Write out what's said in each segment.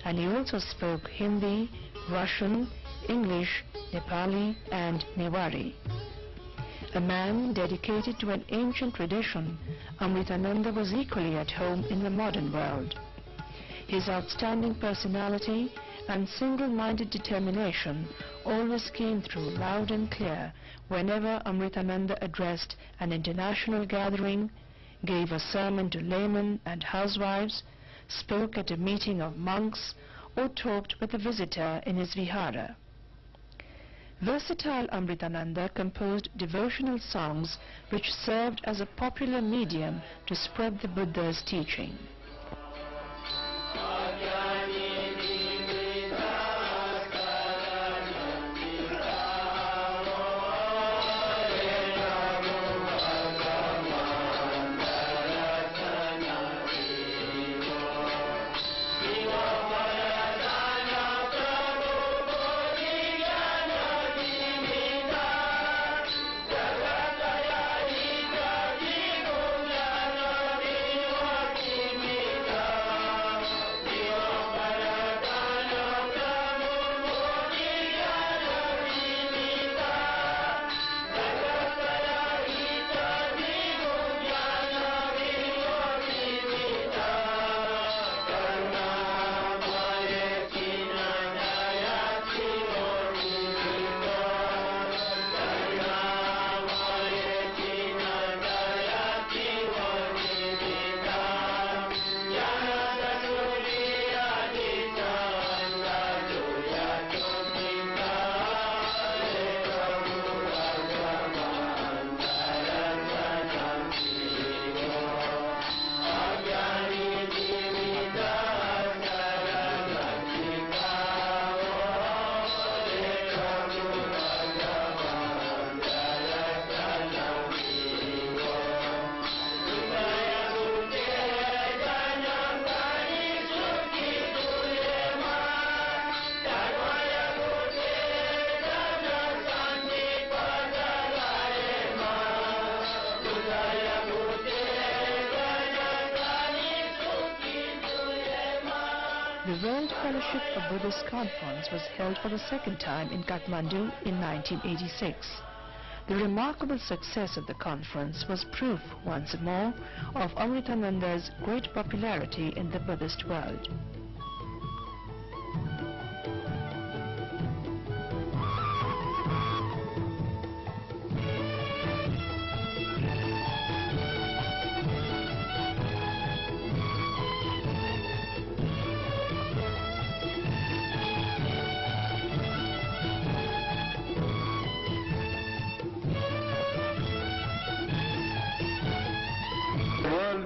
and he also spoke Hindi, Russian, English, Nepali and Newari. A man dedicated to an ancient tradition, Amritananda was equally at home in the modern world. His outstanding personality and single-minded determination always came through loud and clear whenever Amritananda addressed an international gathering, gave a sermon to laymen and housewives, spoke at a meeting of monks, or talked with a visitor in his vihara. Versatile Amritananda composed devotional songs which served as a popular medium to spread the Buddha's teaching. The World Fellowship of Buddhist Conference was held for the second time in Kathmandu in 1986. The remarkable success of the conference was proof, once more, of Amritananda's great popularity in the Buddhist world.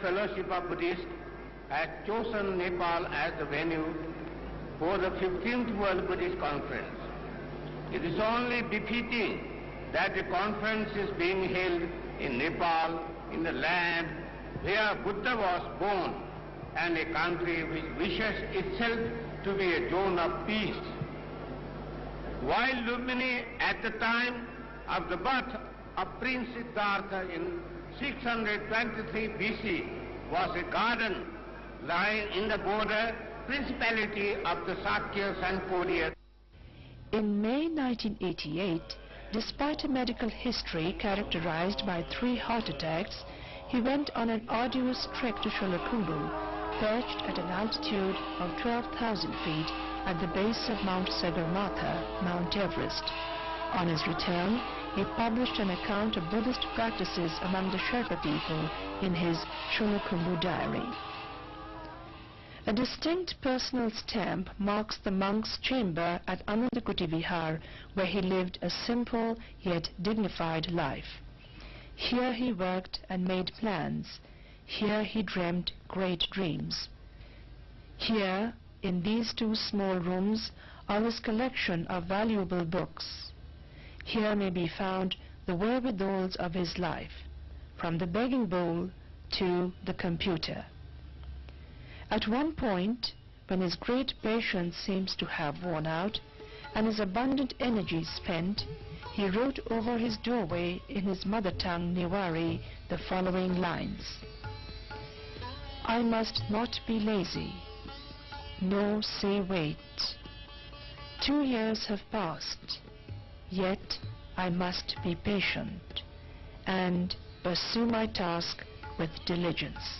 Fellowship of Buddhists has chosen Nepal as the venue for the 15th World Buddhist Conference. It is only befitting that the conference is being held in Nepal, in the land where Buddha was born, and a country which wishes itself to be a zone of peace. While Lumbini, at the time of the birth of Prince Siddhartha in 623 BC, was a garden lying in the border principality of the Sakyas and Koryas. In May 1988, despite a medical history characterized by 3 heart attacks, he went on an arduous trek to Sholakumbu, perched at an altitude of 12,000 feet at the base of Mount Sagarmatha, Mount Everest. On his return, he published an account of Buddhist practices among the Sherpa people in his Sholakumbu diary. A distinct personal stamp marks the monk's chamber at Anandakutivihar, where he lived a simple yet dignified life. Here he worked and made plans. Here he dreamt great dreams. Here, in these 2 small rooms, are his collection of valuable books. Here may be found the wherewithals of his life, from the begging bowl to the computer. At one point, when his great patience seems to have worn out and his abundant energy spent, he wrote over his doorway in his mother tongue Newari the following lines: I must not be lazy. nor say wait. 2 years have passed, yet I must be patient and pursue my task with diligence.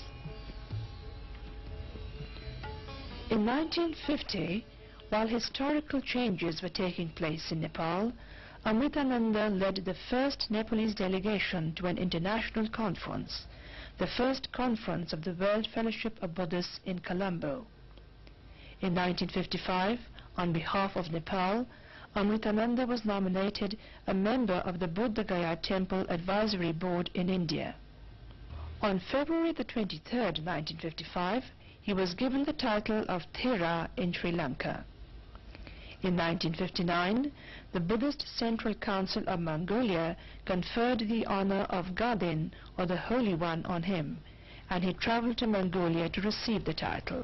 In 1950, while historical changes were taking place in Nepal, Amritananda led the first Nepalese delegation to an international conference, the first conference of the World Fellowship of Buddhists in Colombo. In 1955, on behalf of Nepal, Amritananda was nominated a member of the Buddha Gaya Temple Advisory Board in India. On February the 23rd, 1955, he was given the title of Thera in Sri Lanka. In 1959, the Buddhist Central Council of Mongolia conferred the honor of Gadin, or the Holy One, on him, and he traveled to Mongolia to receive the title.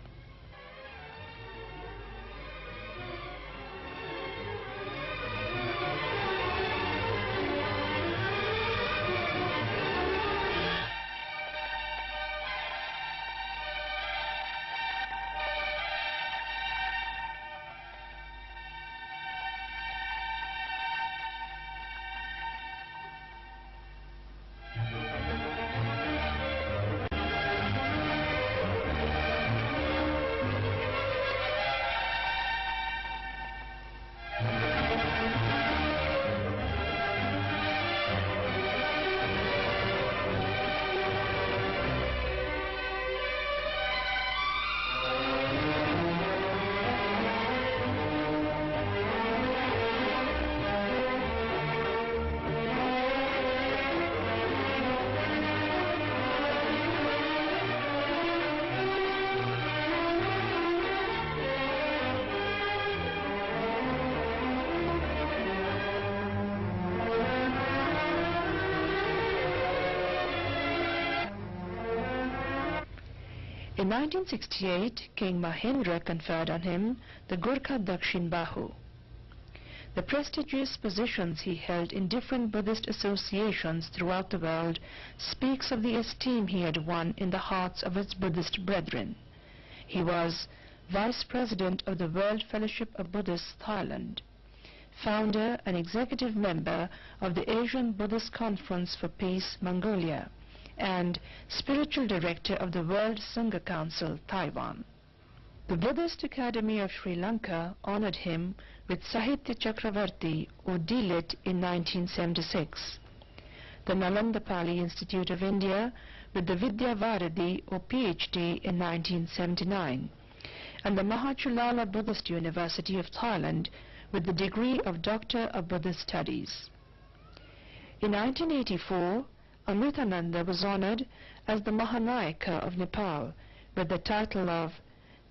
In 1968, King Mahendra conferred on him the Gurkha Dakshin Bahu. The prestigious positions he held in different Buddhist associations throughout the world speaks of the esteem he had won in the hearts of his Buddhist brethren. He was Vice President of the World Fellowship of Buddhists, Thailand, founder and executive member of the Asian Buddhist Conference for Peace, Mongolia, and spiritual director of the World Sangha Council, Taiwan. The Buddhist Academy of Sri Lanka honored him with Sahitya Chakravarti, or D.Litt, in 1976. The Nalanda Pali Institute of India with the Vidya Varadi, or Ph.D., in 1979, and the Mahachulala Buddhist University of Thailand with the degree of Doctor of Buddhist Studies. In 1984, Amritananda was honored as the Mahanayaka of Nepal with the title of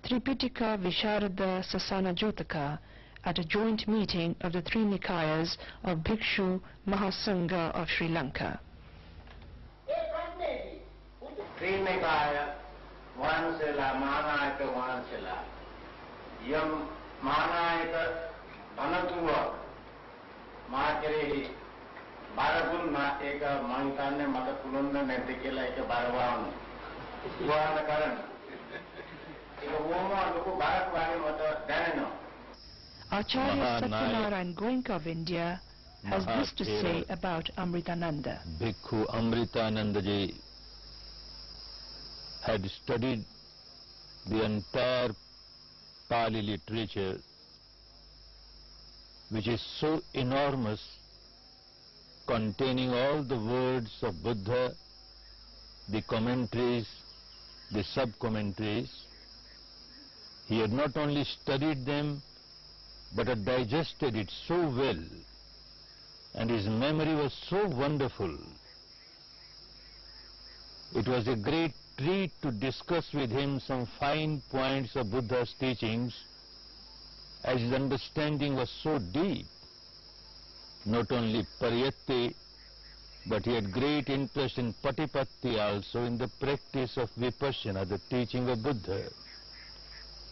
Tripitaka Visharada Sasana Jotaka at a joint meeting of the three Nikayas of Bhikkhu Mahasangha of Sri Lanka. Three Nikaya, one Sila, Mahanayaka, one Sila. Yam Mahanayaka, Anandakutivihar, Mahakiri, Baragun ma eka mangtane mata kulunda netikela eka barawan. Suana karan. Eka woma luku barakwani mata daneno. Acharya Satyanarayan Goenka of India has this to say about Amritananda. Bhikkhu Amritanandaji had studied the entire Pali literature, which is so enormous, containing all the words of Buddha, the commentaries, the sub-commentaries. He had not only studied them, but had digested it so well, and his memory was so wonderful. It was a great treat to discuss with him some fine points of Buddha's teachings, as his understanding was so deep. Not only pariyatti, but he had great interest in patipatti also, in the practice of vipassana, the teaching of Buddha.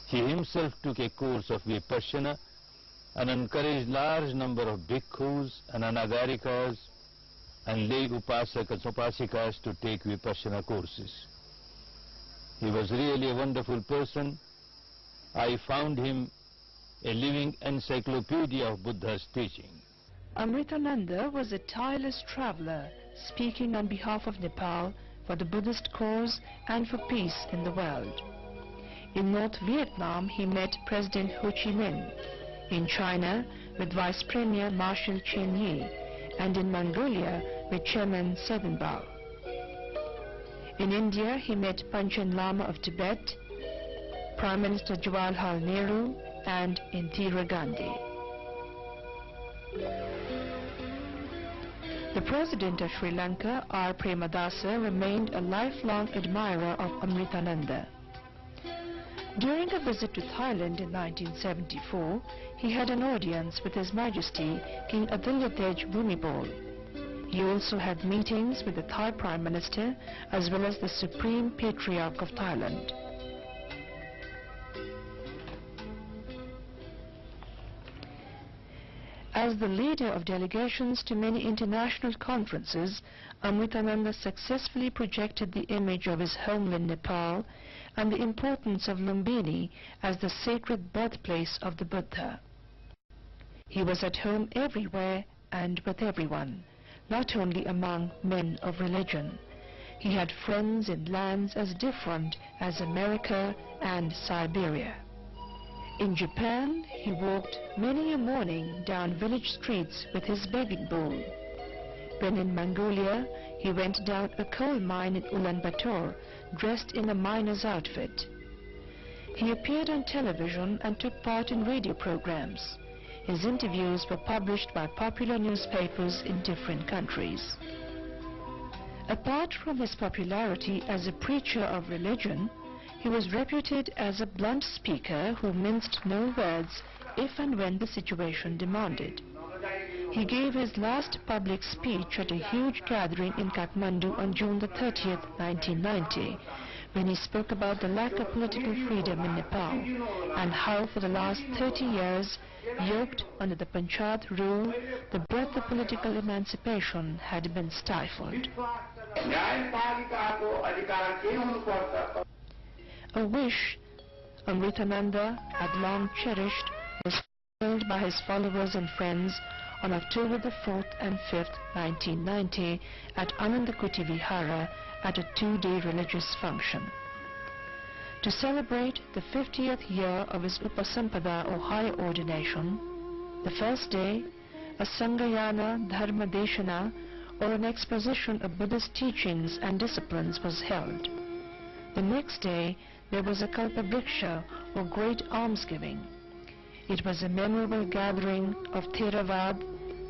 He himself took a course of vipassana and encouraged large number of bhikkhus and anagarikas and lay upasakas, upasikas to take vipassana courses. He was really a wonderful person, I found him a living encyclopedia of Buddha's teaching. Amritananda was a tireless traveler, speaking on behalf of Nepal for the Buddhist cause and for peace in the world. In North Vietnam, he met President Ho Chi Minh, in China with Vice Premier Marshal Chen Yi, and in Mongolia with Chairman Tsedenbal. In India, he met Panchen Lama of Tibet, Prime Minister Jawaharlal Nehru, and Indira Gandhi. The President of Sri Lanka, R. Premadasa, remained a lifelong admirer of Amritananda. During a visit to Thailand in 1974, he had an audience with His Majesty King Adilyathej Bhumibol. He also had meetings with the Thai Prime Minister as well as the Supreme Patriarch of Thailand. As the leader of delegations to many international conferences, Amritananda successfully projected the image of his homeland Nepal and the importance of Lumbini as the sacred birthplace of the Buddha. He was at home everywhere and with everyone, not only among men of religion. He had friends in lands as different as America and Siberia. In Japan, he walked many a morning down village streets with his begging bowl. When in Mongolia, he went down a coal mine in Ulaanbaatar, dressed in a miner's outfit. He appeared on television and took part in radio programs. His interviews were published by popular newspapers in different countries. Apart from his popularity as a preacher of religion, he was reputed as a blunt speaker who minced no words if and when the situation demanded. He gave his last public speech at a huge gathering in Kathmandu on June the 30th, 1990, when he spoke about the lack of political freedom in Nepal and how for the last 30 years, yoked under the Panchayat rule, the breath of political emancipation had been stifled. A wish Amritananda had long cherished was fulfilled by his followers and friends on October the 4th and 5th, 1990 at Anandakutivihar at a two-day religious function. To celebrate the 50th year of his Upasampada or higher ordination, the first day, a Sangayana Dharmadeshana or an exposition of Buddhist teachings and disciplines was held. The next day, there was a Kalpavriksha or great almsgiving. It was a memorable gathering of Theravada,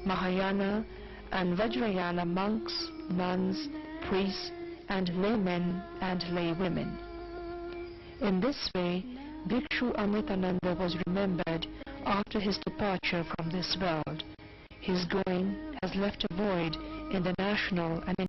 Mahayana and Vajrayana monks, nuns, priests and laymen and laywomen. In this way, Bhikkhu Amritananda was remembered after his departure from this world. His going has left a void in the national and